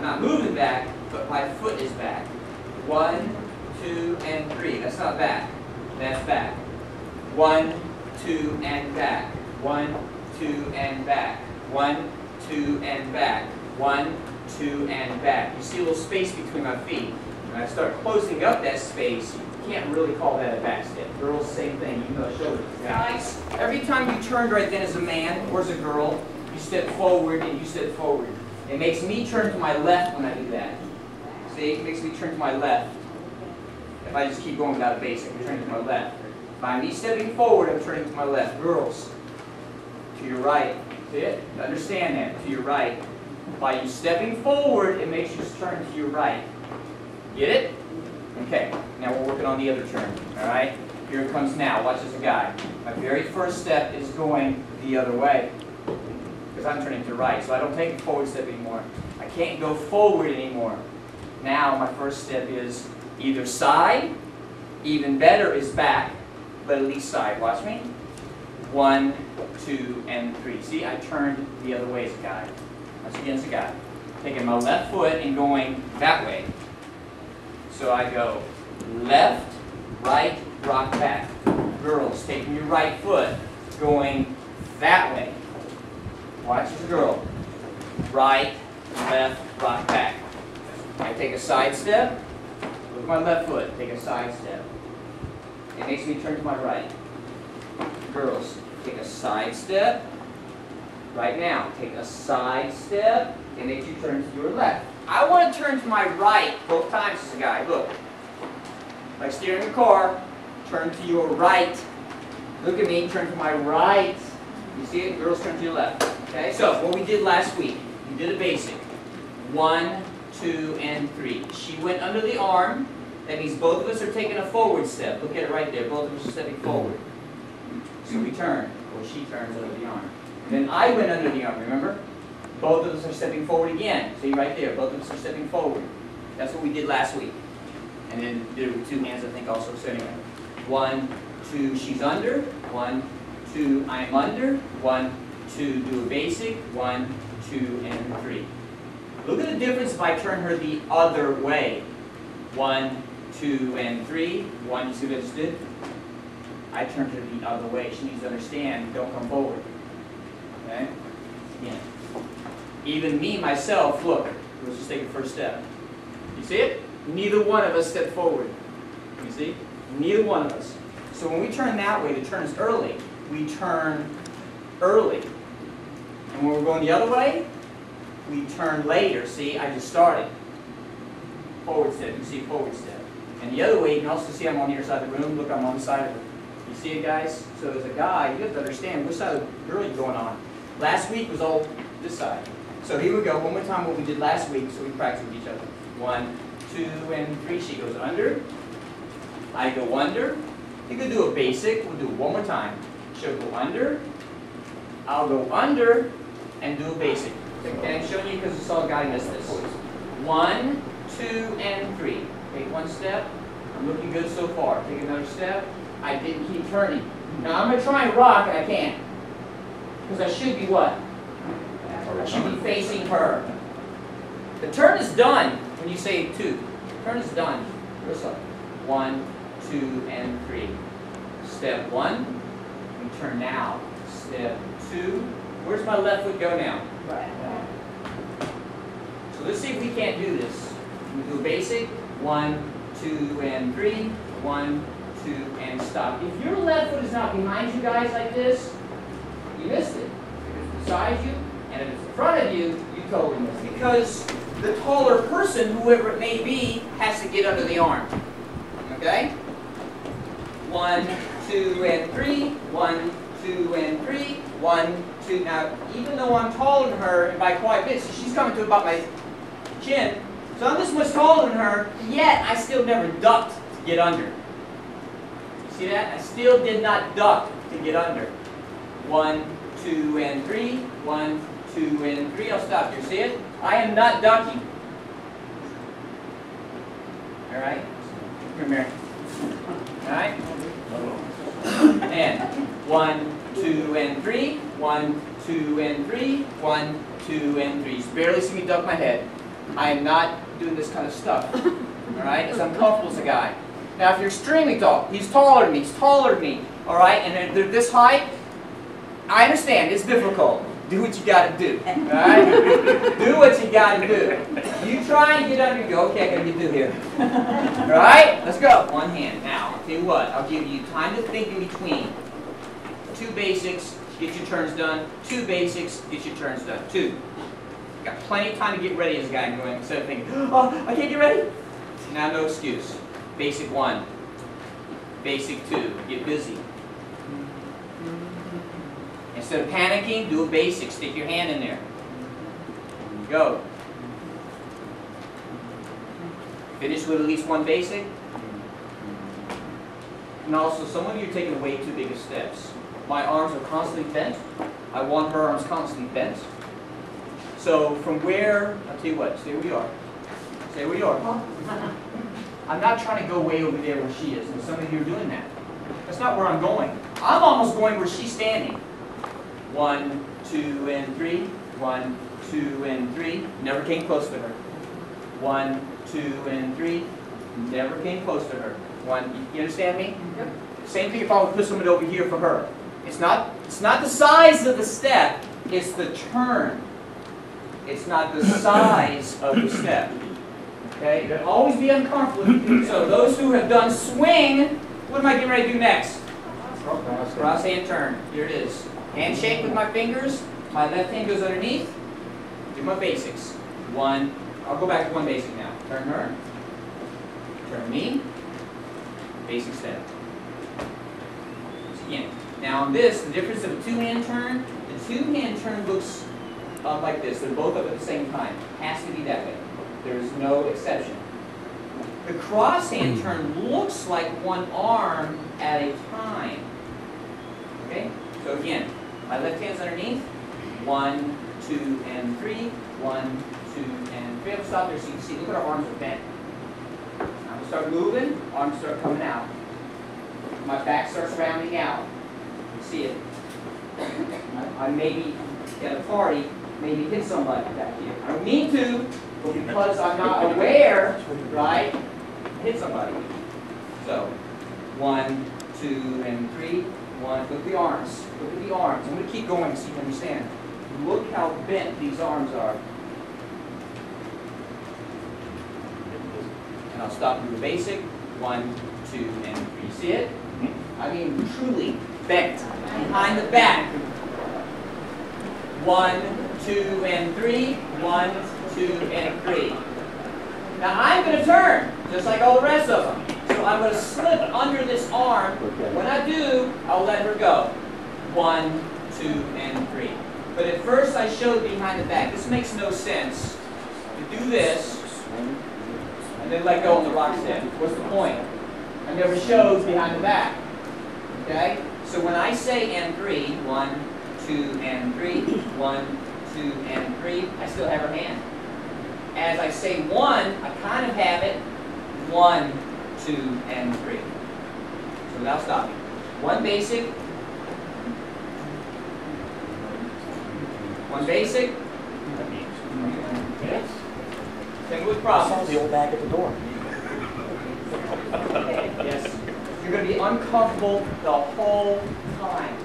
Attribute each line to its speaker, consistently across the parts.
Speaker 1: I'm not moving back, but my foot is back. 1, 2, and 3. That's not back. That's back. 1, 2, and back. 1, 2, and back. 1, 2, and back. 1, 2, and back. You see a little space between my feet. When I start closing up that space, you can't really call that a back step. Girls, same thing. You know, shoulders. Guys, every time you turn right then as a man or as a girl, you step forward and you step forward. It makes me turn to my left when I do that. See, it makes me turn to my left. If I just keep going without a basic, I'm turning to my left. By me stepping forward, I'm turning to my left. Girls, to your right. See it? Understand that. To your right. By you stepping forward, it makes you turn to your right. Get it? Okay. Now we're working on the other turn. All right? Here it comes now. Watch as a guy. My very first step is going the other way. Because I'm turning to the right. So I don't take the forward step anymore. I can't go forward anymore. Now my first step is either side. Even better is back. But at least side. Watch me. 1, 2, and 3. See, I turned the other way as a guy. Once again as a guy. Taking my left foot and going that way. So I go left, right, rock back. Girls, taking your right foot, going that way. Watch this girl. Right, left, rock back. I take a side step. Look at my left foot. Take a side step. It makes me turn to my right. Girls, take a side step. Right now, take a side step. It makes you turn to your left. I want to turn to my right both times as a guy. Look. Like steering a car, turn to your right. Look at me, turn to my right. You see it? Girls, turn to your left. Okay? So, what we did last week, we did a basic. 1, 2, and 3. She went under the arm. That means both of us are taking a forward step. Look at it right there. Both of us are stepping forward. So we turn, or she turns under the arm. Then I went under the arm, remember? Both of us are stepping forward again. See right there, both of us are stepping forward. That's what we did last week. And then did it with 2 hands, I think, also. So anyway, 1, 2, she's under. 1, 2, I'm under. 1, 2, do a basic. 1, 2, and 3. Look at the difference if I turn her the other way. 1, 2, and 3. 1, you see what I just did? I turned her the other way. She needs to understand, don't come forward. Okay? Again. Even me, myself, look. Let's just take the first step. You see it? Neither one of us stepped forward. You see? Neither one of us. So when we turn that way, the turn is early. We turn early. And when we're going the other way, we turn later. See, I just started. Forward step. You see forward step. And the other way, you can also see I'm on the other side of the room. Look, I'm on the side of it. You see it, guys? So as a guy, you have to understand which side of the girl you're going on. Last week was all this side. So here we go. One more time what we did last week so we practice with each other. 1, 2, and 3. She goes under. I go under. You can do a basic. We'll do it one more time. She'll go under. I'll go under and do a basic. Okay, I'm showing you because it's all guiding us this. 1, 2, and 3. Take one step. I'm looking good so far. Take another step. I didn't keep turning. Now I'm going to try and rock and I can't. Because I should be what? I should be facing her. The turn is done when you say 2. The turn is done. Real slow. 1, 2, and 3. Step 1. We turn now. Step 2. Where's my left foot go now? Right. So let's see if we can't do this. We do a basic. 1, 2, and 3. 1, 2, and stop. If your left foot is not behind you guys like this, you missed it. If it's beside you, and if it's in front of you, you totally missed it. Because the taller person, whoever it may be, has to get under the arm. Okay? 1, 2, and 3. 1, 2, and 3. 1, 2. Now, even though I'm taller than her, and by quite a bit, so she's coming to about my chin, so I'm this much taller than her, yet I still never ducked to get under. See that? I still did not duck to get under. 1, 2, and 3. 1, 2, and 3. I'll stop here. See it? I am not ducking. All right? Come here. All right? And 1, 2, and 3. 1, 2, and 3. 1, 2, and 3. You barely see me duck my head. I am not doing this kind of stuff. All right? It's uncomfortable as a guy. Now, if you're extremely tall, he's taller than me, he's taller than me, all right? And they're this height, I understand, it's difficult. Do what you got to do, all right? Do what you got to do. You try and get under and go, okay, I got to get through here. All right? Let's go. One hand. Now, I'll tell you what, I'll give you time to think in between. 2 basics, get your turns done. 2 basics, get your turns done. 2. Got plenty of time to get ready as a guy going, instead of thinking, oh, I can't get ready. Now, no excuse. Basic 1. Basic 2. Get busy. Instead of panicking, do a basic. Stick your hand in there. Go. Finish with at least 1 basic. And also, some of you are taking way too big of steps. My arms are constantly bent. I want her arms constantly bent. So from where, I'll tell you what, stay where you are. Stay where you are. I'm not trying to go way over there where she is. And some of you are doing that. That's not where I'm going. I'm almost going where she's standing. 1, 2, and 3. 1, 2, and 3. Never came close to her. 1, 2, and 3. Never came close to her. 1. You understand me? Yep. Same thing if I would put someone over here for her. It's not the size of the step. It's the turn. It's not the size of the step. Okay? You'll always be uncomfortable. So those who have done swing, what am I getting ready to do next? Cross hand turn. Here it is. Handshake with my fingers. My left hand goes underneath. Do my basics. 1. I'll go back to 1 basic now. Turn her. Turn me. Basic step. Again. Now on this, the difference of a 2-hand turn, the 2-hand turn looks like this. They're both up at the same time. Has to be that way. There is no exception. The cross hand turn looks like 1 arm at a time. Okay? So again, my left hand's underneath. 1, 2, and 3. 1, 2, and 3. I'll stop there so you can see. Look at our arms are bent. I'm going to start moving. Arms start coming out. My back starts rounding out. You see it. I maybe, at a party, maybe hit somebody back here. I don't mean to, but because I'm not aware, right, hit somebody. So, 1, 2, and 3. 1. Look at the arms. Look at the arms. I'm going to keep going so you can understand. Look how bent these arms are. And I'll stop and do the basic. 1, 2, and 3. See it? I mean, truly bent behind the back. 1, 2, and 3. 1, 2, and 3. Now I'm going to turn, just like all the rest of them. So I'm going to slip under this arm. When I do, I'll let her go. 1, 2, and 3. But at first I showed behind the back. This makes no sense to do this and then let go on the rock step. What's the point? I never showed behind the back. Okay? So when I say and 3, 1, 2, and 3, 1, 2, and 3, I still have her hand. As I say 1, I kind of have it 1, 2, and 3. So without stopping. 1 basic. 1 basic. Yes. Same with process.
Speaker 2: The old bag at the door.
Speaker 1: Yes. You're going to be uncomfortable the whole time.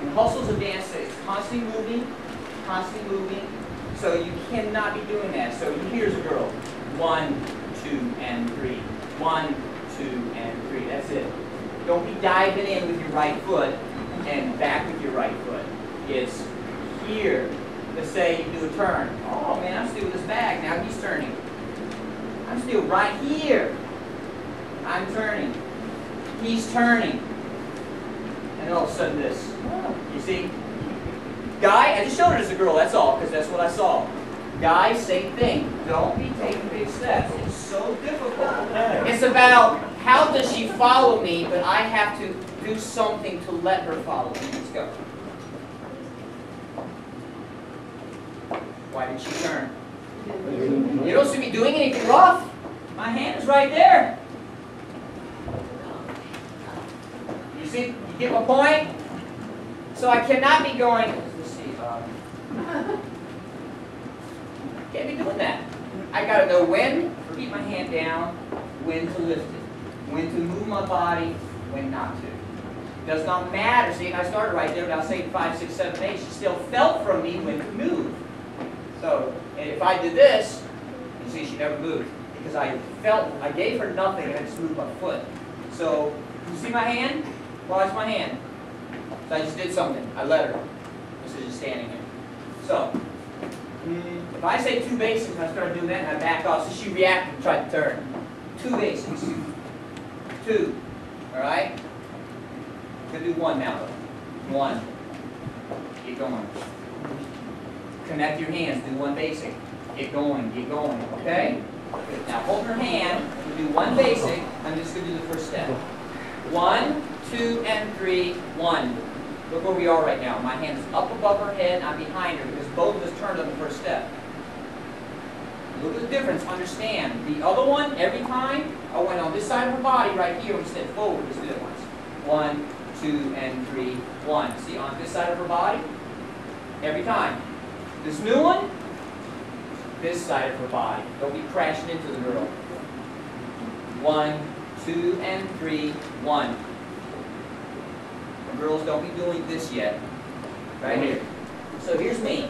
Speaker 1: And hustle's a dance that is constantly moving, constantly moving. So you cannot be doing that. So here's a girl. 1, 2, and 3. 1, 2, and 3. That's it. Don't be diving in with your right foot and back with your right foot. It's here. Let's say you do a turn. Oh man, I'm still with this bag. Now he's turning. I'm still right here. I'm turning. He's turning. And all of a sudden this. You see? Guy, I just showed it as a girl, that's all, because that's what I saw. Guys, same thing. Don't be taking big steps. It's so difficult. It's about how does she follow me, but I have to do something to let her follow me. Let's go. Why did she turn? You don't see me doing anything rough. My hand is right there. You see, you get my point? So I cannot be going, let's see, can't be doing that. I got to know when to keep my hand down, when to lift it, when to move my body, when not to. Does not matter. See, and I started right there without saying 5, 6, 7, 8. She still felt from me when to move. So, and if I did this, you see, she never moved because I gave her nothing and I just moved my foot. So, you see my hand? Watch my hand. So I just did something. I let her. This is just standing here. So, if I say 2 basics and I start doing that and I back off, so she reacted and tried to turn. 2 basics. 2. All right? I'm going to do 1 now, though. 1. Get going. Connect your hands. Do 1 basic. Get going. Get going. Okay? Now hold her hand. We'll do 1 basic. I'm just going to do the first step. 1, 2, and 3. 1. Look where we are right now. My hand is up above her head, and I'm behind her because both of us turned on the first step. Look at the difference. Understand. The other one, every time, I went on this side of her body right here instead forward. Let's do it once. 1, 2, and 3. 1. See, on this side of her body? Every time. This new one, this side of her body. Don't be crashing into the girl. 1, 2, and 3. 1. Girls, don't be doing this yet. Right here. So here's me.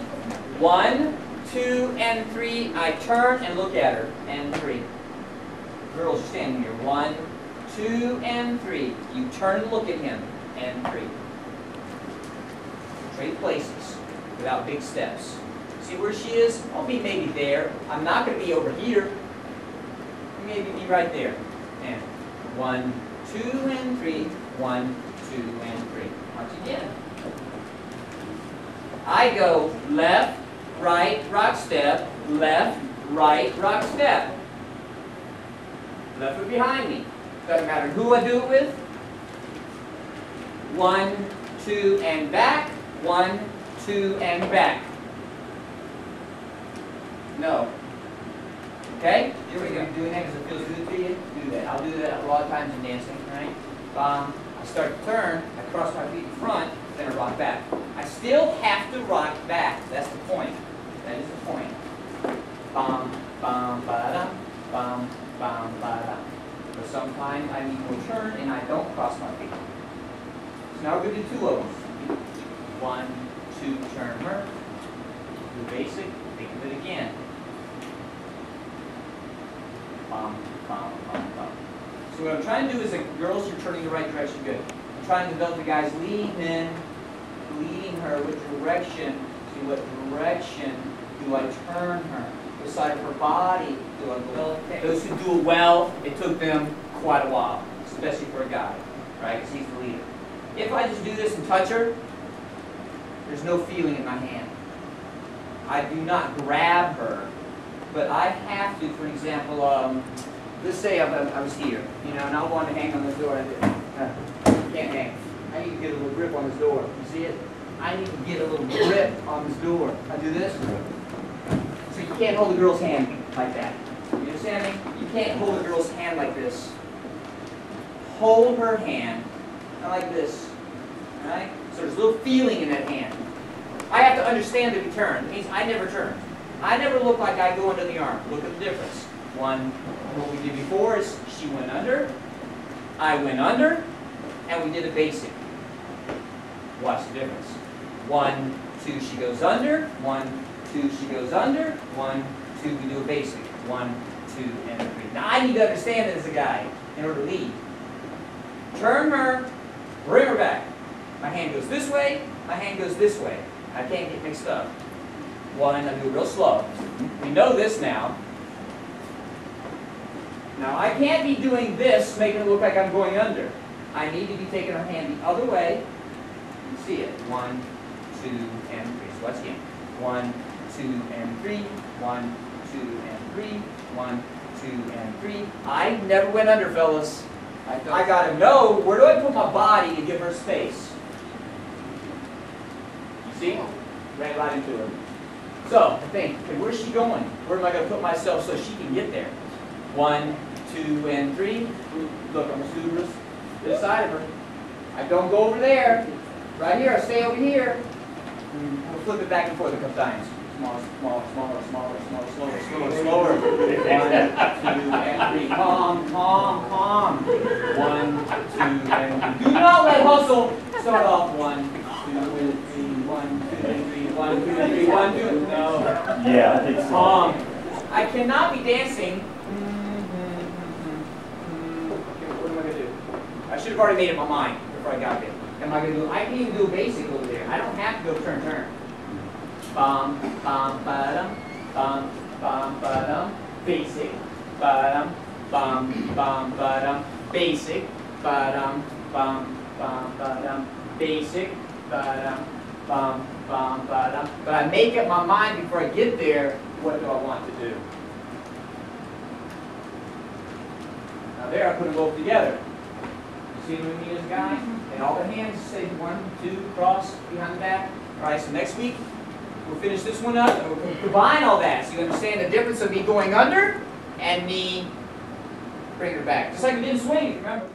Speaker 1: 1, 2, and 3. I turn and look at her. And 3. Girls, you're standing here. 1, 2, and 3. You turn and look at him. And 3. Trade places without big steps. See where she is? I'll be maybe there. I'm not going to be over here. Maybe be right there. And 1, 2, and 3. 1, 2, and 3. Once again. I go left, right, rock step, left, right, rock step. Left foot behind me. Doesn't matter who I do it with. 1, 2, and back. 1, 2, and back. No. Okay? Here we go. I'm doing that because it feels good to you. Do that. I'll do that a lot of times in dancing. Right? I start to turn, I cross my feet in front, then I rock back. I still have to rock back. That's the point. That is the point. Bum, bum, ba-da, bum, bum, ba-da. But sometimes I need more turn and I don't cross my feet. So now we're going to do 2 of them. 1, 2, turn her. Do basic, think of it again. Bum, bum, bum, bum. So what I'm trying to do is, girls, you're turning the right direction. Good. I'm trying to develop the guys leading her with direction. See, what direction do I turn her? What side of her body do I go? Okay. Those who do it well, it took them quite a while, especially for a guy, right? Because he's the leader. If I just do this and touch her, there's no feeling in my hand. I do not grab her, but I have to, for example, let's say I was here, you know, and I want to hang on this door. Can't hang. I need to get a little grip on this door. You see it? I need to get a little grip on this door. I do this. So you can't hold a girl's hand like that. You understand me? You can't hold a girl's hand like this. Hold her hand, not like this. All right? So there's a little feeling in that hand. I have to understand that we turn. It means I never turn. I never look like I go under the arm. Look at the difference. One, what we did before is she went under, I went under, and we did a basic. Watch the difference. 1, 2, she goes under. 1, 2, she goes under. 1, 2, we do a basic. 1, 2, and 3. Now I need to understand it as a guy in order to lead. Turn her, bring her back. My hand goes this way, my hand goes this way. I can't get mixed up. 1, I do it real slow. We know this now. Now I can't be doing this, making it look like I'm going under. I need to be taking her hand the other way. You see it. 1, 2, and 3. So let's again. 1, 2, and 3. 1, 2, and 3. 1, 2, and 3. I never went under, fellas. I gotta know, where do I put my body to give her space? You see? Ran right into her. So, I think, okay, where's she going? Where am I going to put myself so she can get there? 1, 2, and 3. Look, I'm going to do this side of her. I don't go over there. Right here, I stay over here. I'm going to flip it back and forth a couple times. smaller, smaller, smaller, smaller, smaller, slower, slower, slower. 1, 2, and 3. Calm, calm, calm. 1, 2, and 3. Do not let hustle. Start off 1, 2, and 3. 1, 2, and 3. 1, 2, and 3. 1, 2. No.
Speaker 2: Yeah, I think so.
Speaker 1: Calm. I cannot be dancing. What am I going to do? I should have already made up my mind before I got there. Am I going to do? I can even do a basic over there. I don't have to go turn, turn. Bum, bum, ba-dum, bum, bum, ba-dum, basic, ba-dum, bum, bum, ba-dum, basic, ba-dum, bum, bum, ba-dum, basic, ba-dum, bum, bum, ba-dum. But I make up my mind before I get there, what do I want to do? Now there I put them both together. You see what I mean, this guy? And all the hands say 1, 2, cross, behind the back. All right, so next week, we'll finish this one up and we'll combine all that so you understand the difference of me going under and me bringing it back. Just like we did in swing, remember?